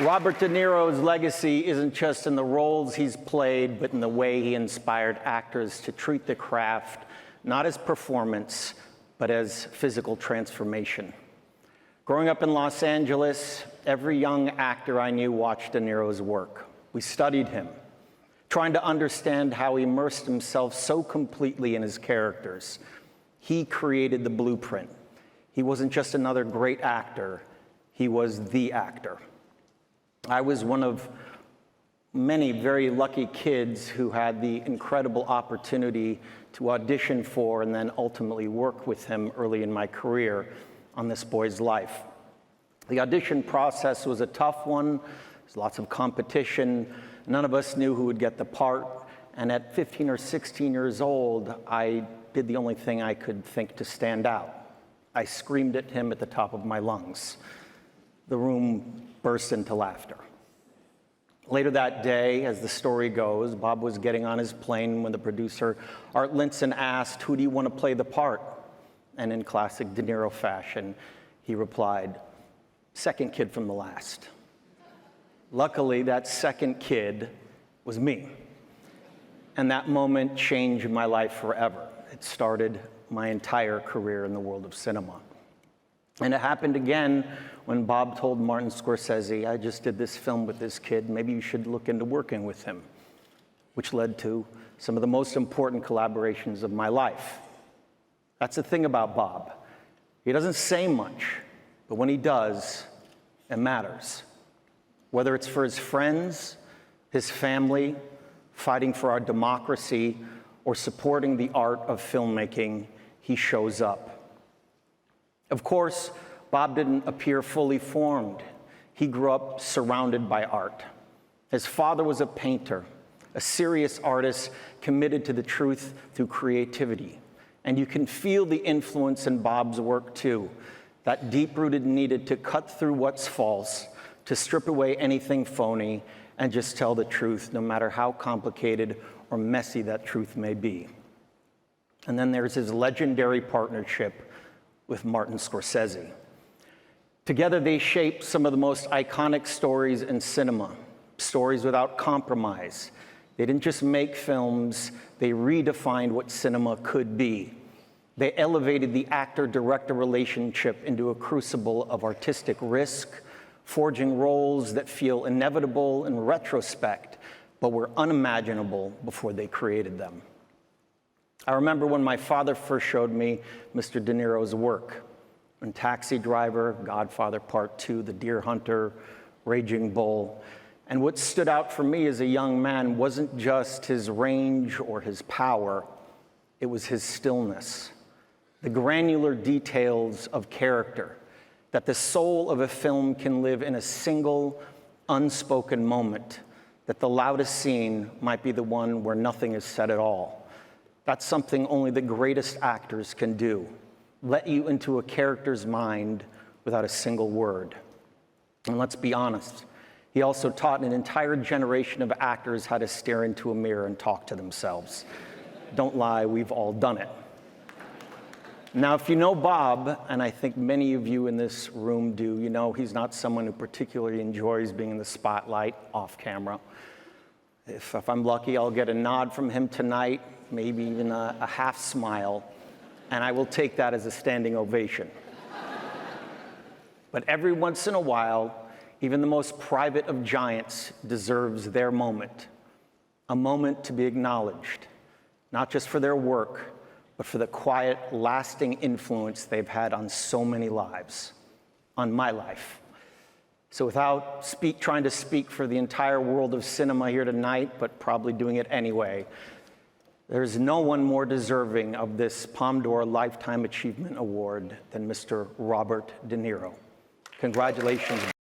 Robert De Niro's legacy isn't just in the roles he's played, but in the way he inspired actors to treat the craft not as performance, but as physical transformation. Growing up in Los Angeles, every young actor I knew watched De Niro's work. We studied him, trying to understand how he immersed himself so completely in his characters. He created the blueprint. He wasn't just another great actor, he was the actor. I was one of many very lucky kids who had the incredible opportunity to audition for and then ultimately work with him early in my career on this boy's life. The audition process was a tough one. There's lots of competition. None of us knew who would get the part. And at 15 or 16 years old, I did the only thing I could think to stand out. I screamed at him at the top of my lungs. The room burst into laughter. Later that day, as the story goes, Bob was getting on his plane when the producer, Art Linson, asked, "Who do you want to play the part?" And in classic De Niro fashion, he replied, "Second kid from the last." Luckily, that second kid was me. And that moment changed my life forever. It started my entire career in the world of cinema. And it happened again when Bob told Martin Scorsese, "I just did this film with this kid, maybe you should look into working with him," which led to some of the most important collaborations of my life. That's the thing about Bob. He doesn't say much, but when he does, it matters. Whether it's for his friends, his family, fighting for our democracy, or supporting the art of filmmaking, he shows up. Of course, Bob didn't appear fully formed. He grew up surrounded by art. His father was a painter, a serious artist committed to the truth through creativity. And you can feel the influence in Bob's work too, that deep-rooted need to cut through what's false, to strip away anything phony, and just tell the truth, no matter how complicated or messy that truth may be. And then there's his legendary partnership with Martin Scorsese. Together, they shaped some of the most iconic stories in cinema, stories without compromise. They didn't just make films, they redefined what cinema could be. They elevated the actor-director relationship into a crucible of artistic risk, forging roles that feel inevitable in retrospect, but were unimaginable before they created them. I remember when my father first showed me Mr. De Niro's work in Taxi Driver, Godfather Part 2, The Deer Hunter, Raging Bull. And what stood out for me as a young man wasn't just his range or his power, it was his stillness, the granular details of character, that the soul of a film can live in a single, unspoken moment, that the loudest scene might be the one where nothing is said at all. That's something only the greatest actors can do, let you into a character's mind without a single word. And let's be honest, he also taught an entire generation of actors how to stare into a mirror and talk to themselves. Don't lie, we've all done it. Now, if you know Bob, and I think many of you in this room do, you know he's not someone who particularly enjoys being in the spotlight off camera. If I'm lucky, I'll get a nod from him tonight, maybe even a half smile, and I will take that as a standing ovation. But every once in a while, even the most private of giants deserves their moment, a moment to be acknowledged, not just for their work, but for the quiet, lasting influence they've had on so many lives, on my life. So without trying to speak for the entire world of cinema here tonight, but probably doing it anyway, there's no one more deserving of this Palme d'Or Lifetime Achievement Award than Mr. Robert De Niro. Congratulations.